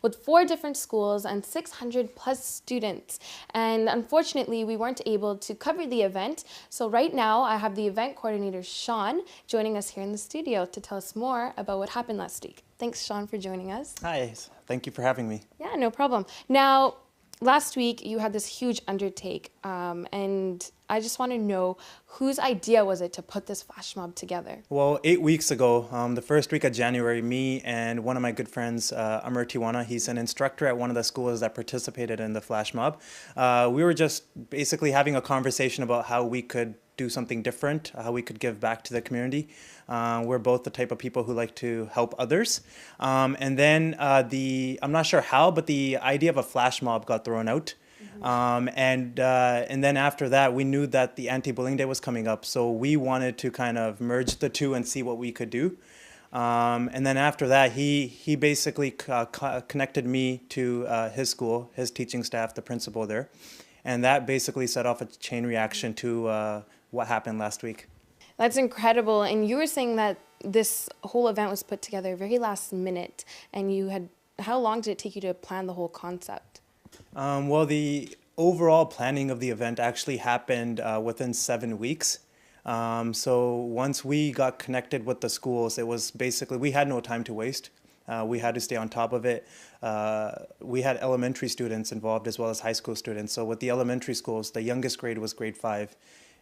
with 4 different schools and 600 plus students. And unfortunately, we weren't able to cover the event. So right now, I have the event coordinator, Sean, joining us here in the studio to tell us more about what happened last week. Thanks, Sean, for joining us. Hi, thank you for having me. Yeah, no problem. Now, last week you had this huge undertake, and I just want to know whose idea was it to put this flash mob together? Well, 8 weeks ago, the first week of January, me and one of my good friends, Amr Tiwana, he's an instructor at one of the schools that participated in the flash mob. We were just basically having a conversation about how we could do something different, how we could give back to the community. We're both the type of people who like to help others. And then I'm not sure how, but the idea of a flash mob got thrown out. And then after that, we knew that the anti-bullying day was coming up. So we wanted to kind of merge the two and see what we could do. And then after that, he basically connected me to his school, his teaching staff, the principal there. And that basically set off a chain reaction to what happened last week. That's incredible. And you were saying that this whole event was put together very last minute. And how long did it take you to plan the whole concept? Well, the overall planning of the event actually happened within 7 weeks. So once we got connected with the schools, it was basically, we had no time to waste. We had to stay on top of it. We had elementary students involved as well as high school students. So with the elementary schools, the youngest grade was grade 5.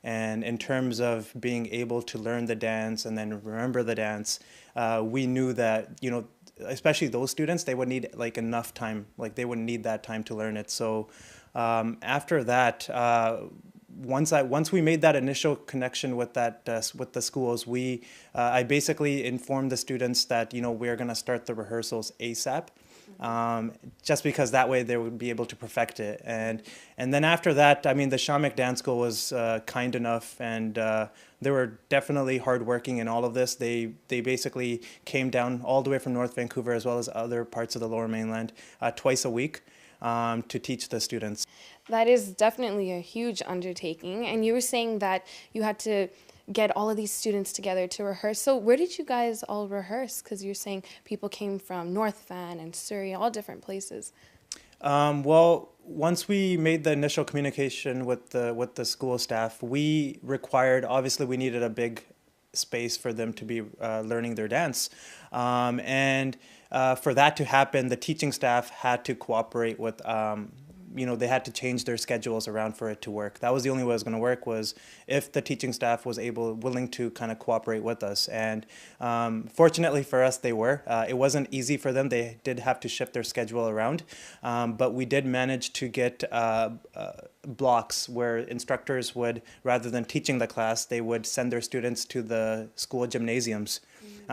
And in terms of being able to learn the dance and then remember the dance, we knew that, especially those students, they would need like enough time, like they wouldn't need that time to learn it. So after that, once we made that initial connection with with the schools, I basically informed the students that we're going to start the rehearsals ASAP, just because that way they would be able to perfect it. And then after that, I mean, the Shamik Dance School was kind enough, and they were definitely hardworking in all of this. They basically came down all the way from North Vancouver as well as other parts of the Lower Mainland twice a week to teach the students. That is definitely a huge undertaking. And you were saying that you had to get all of these students together to rehearse. So where did you guys all rehearse? Because you're saying people came from North Van and Surrey, all different places. Well, once we made the initial communication with the school staff, we needed a big space for them to be learning their dance. And for that to happen, the teaching staff had to cooperate with they had to change their schedules around for it to work. That was the only way it was going to work, was if the teaching staff was willing to kind of cooperate with us. And fortunately for us, they were. It wasn't easy for them. They did have to shift their schedule around. But we did manage to get blocks where instructors would, rather than teaching the class, they would send their students to the school gymnasiums.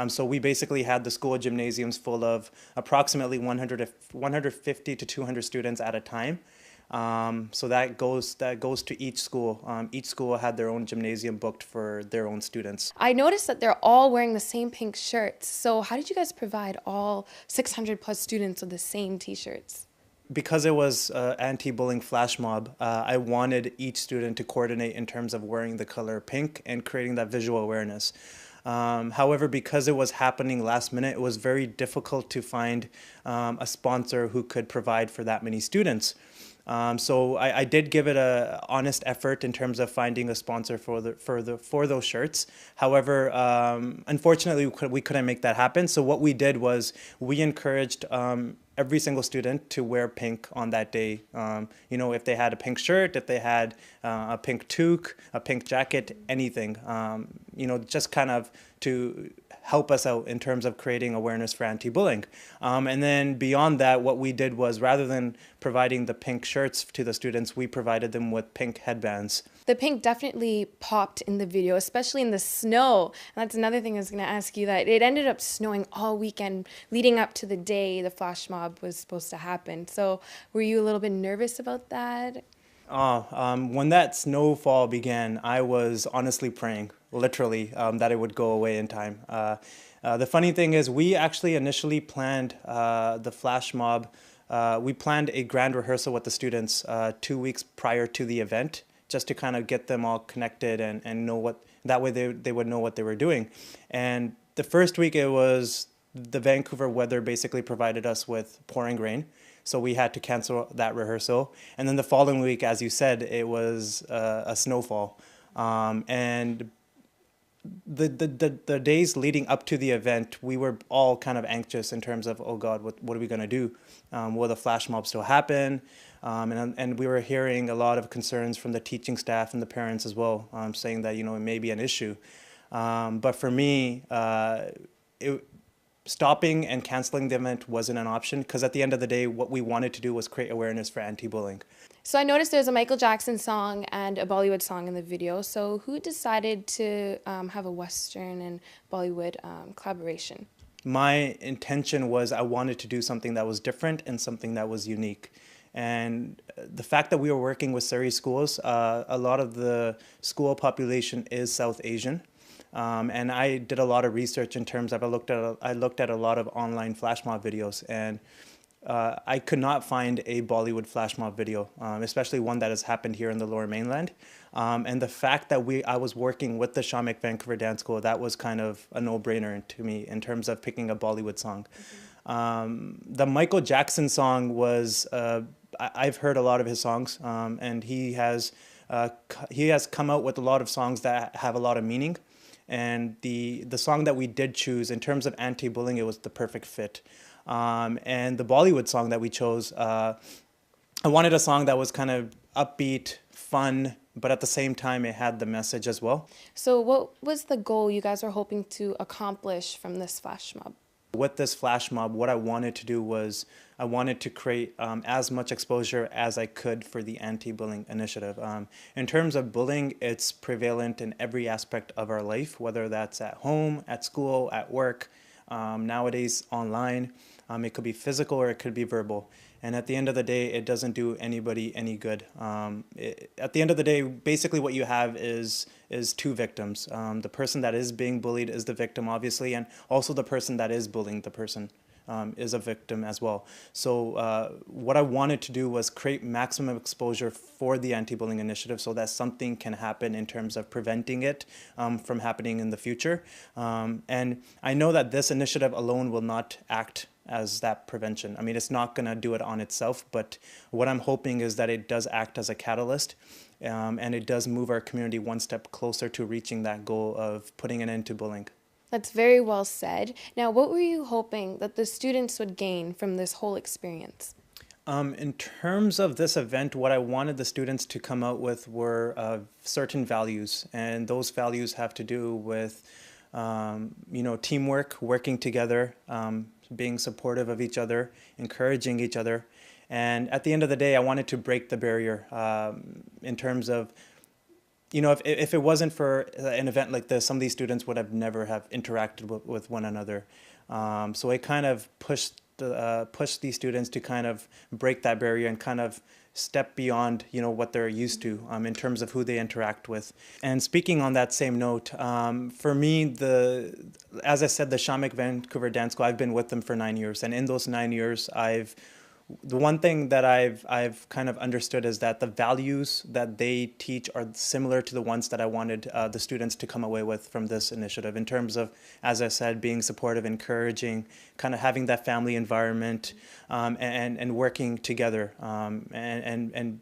So we basically had the school gymnasiums full of approximately 150 to 200 students at a time. So that goes to each school. Each school had their own gymnasium booked for their own students. I noticed that they're all wearing the same pink shirts. So how did you guys provide all 600 plus students with the same t-shirts? Because it was anti-bullying flash mob, I wanted each student to coordinate in terms of wearing the color pink and creating that visual awareness. However, because it was happening last minute, it was very difficult to find a sponsor who could provide for that many students. So I did give it an honest effort in terms of finding a sponsor for those shirts. However, unfortunately, we couldn't make that happen. So what we did was we encouraged every single student to wear pink on that day. If they had a pink shirt, if they had a pink toque, a pink jacket, anything, just kind of to help us out in terms of creating awareness for anti-bullying. And then beyond that, what we did was, rather than providing the pink shirts to the students, we provided them with pink headbands. The pink definitely popped in the video, especially in the snow. And that's another thing I was going to ask you, that it ended up snowing all weekend leading up to the day the flash mob was supposed to happen. So were you a little bit nervous about that? When that snowfall began, I was honestly praying, literally, that it would go away in time. The funny thing is, we actually initially planned the flash mob. We planned a grand rehearsal with the students 2 weeks prior to the event, just to kind of get them all connected and know that way they would know what they were doing. And the first week, it was the Vancouver weather basically provided us with pouring rain. So we had to cancel that rehearsal. And then the following week, as you said, it was a snowfall. And the days leading up to the event, we were all kind of anxious in terms of, oh God, what are we going to do? Will the flash mob still happen? And we were hearing a lot of concerns from the teaching staff and the parents as well, saying that, it may be an issue. But for me, stopping and canceling the event wasn't an option, because at the end of the day, what we wanted to do was create awareness for anti-bullying. So I noticed there's a Michael Jackson song and a Bollywood song in the video. So who decided to have a Western and Bollywood collaboration? My intention was I wanted to do something that was different and something that was unique. And the fact that we were working with Surrey schools, a lot of the school population is South Asian. And I did a lot of research in terms of, I looked at a lot of online flash mob videos, and I could not find a Bollywood flash mob video, especially one that has happened here in the Lower Mainland. And the fact that I was working with the Shamik Vancouver Dance School, that was kind of a no-brainer to me in terms of picking a Bollywood song. The Michael Jackson song was, I've heard a lot of his songs, and he has come out with a lot of songs that have a lot of meaning. And the song that we did choose in terms of anti-bullying, it was the perfect fit. And the Bollywood song that we chose, I wanted a song that was kind of upbeat, fun, but at the same time it had the message as well. So what was the goal you guys were hoping to accomplish from this flash mob? With this flash mob, what I wanted to do was I wanted to create as much exposure as I could for the anti-bullying initiative. In terms of bullying, it's prevalent in every aspect of our life, whether that's at home, at school, at work, nowadays online. It could be physical or it could be verbal. And at the end of the day, it doesn't do anybody any good. At the end of the day, basically what you have is two victims. The person that is being bullied is the victim, obviously, and also the person that is bullying the person is a victim as well. So what I wanted to do was create maximum exposure for the anti-bullying initiative so that something can happen in terms of preventing it from happening in the future. And I know that this initiative alone will not act as that prevention. I mean, it's not going to do it on itself, but what I'm hoping is that it does act as a catalyst, and it does move our community one step closer to reaching that goal of putting an end to bullying. That's very well said. Now, what were you hoping that the students would gain from this whole experience? In terms of this event, what I wanted the students to come out with were certain values, and those values have to do with teamwork, working together, being supportive of each other, encouraging each other. And at the end of the day, I wanted to break the barrier in terms of, if it wasn't for an event like this, some of these students would have never have interacted with one another. So it kind of pushed these students to kind of break that barrier and kind of step beyond what they're used to in terms of who they interact with. And speaking on that same note, for me, as I said, the Shamik Vancouver Dance School, I've been with them for 9 years, and in those 9 years, the one thing that I've kind of understood is that the values that they teach are similar to the ones that I wanted the students to come away with from this initiative, in terms of, as I said, being supportive, encouraging, kind of having that family environment, and working together, and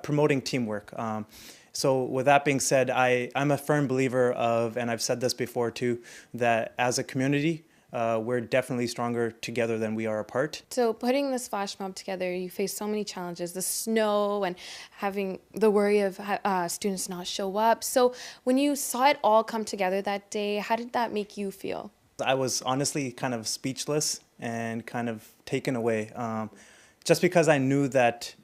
promoting teamwork. So with that being said, I'm a firm believer of, and I've said this before too, that as a community, we're definitely stronger together than we are apart. So putting this flash mob together, you face so many challenges, the snow and having the worry of students not show up. So when you saw it all come together that day, how did that make you feel? I was honestly kind of speechless and kind of taken away, just because I knew that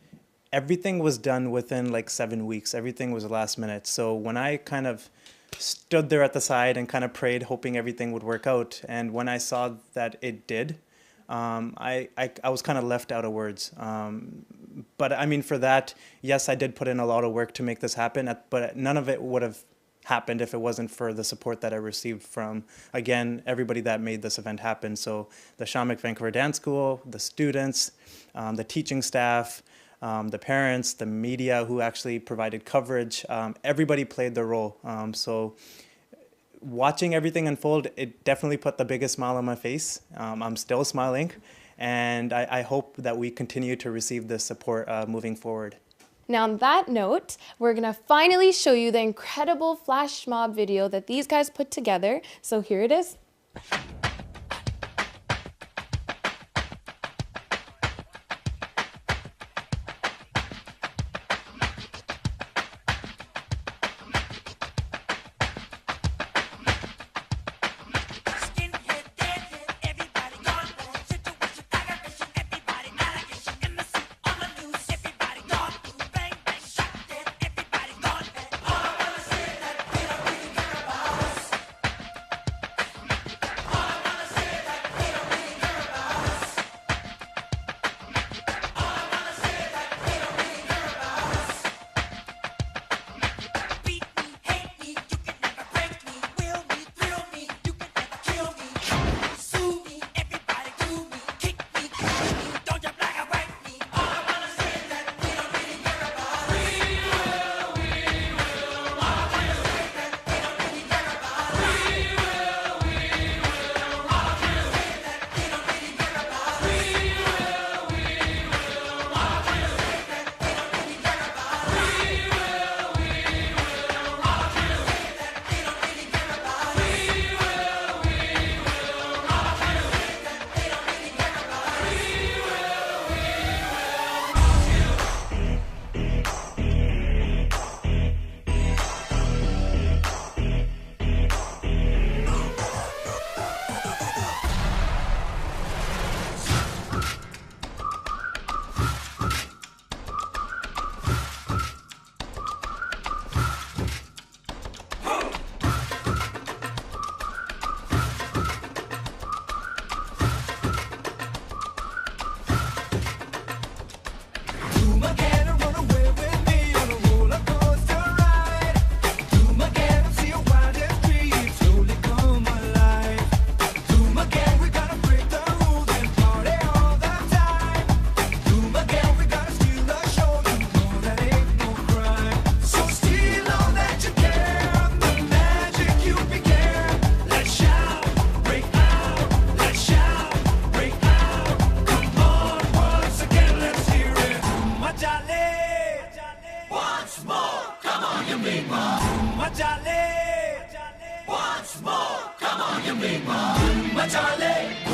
everything was done within like 7 weeks. Everything was last minute. So when I kind of stood there at the side and kind of prayed, hoping everything would work out, and when I saw that it did, I was kind of left out of words. But I mean, for that, yes, I did put in a lot of work to make this happen, but none of it would have happened if it wasn't for the support that I received from, again, everybody that made this event happen. So the Shamik Vancouver Dance School, the students, the teaching staff, the parents, the media who actually provided coverage, everybody played their role. So watching everything unfold, it definitely put the biggest smile on my face. I'm still smiling, and I hope that we continue to receive this support moving forward. Now, on that note, we're gonna finally show you the incredible flash mob video that these guys put together. So here it is. Once more, come on, you mean more. My darling.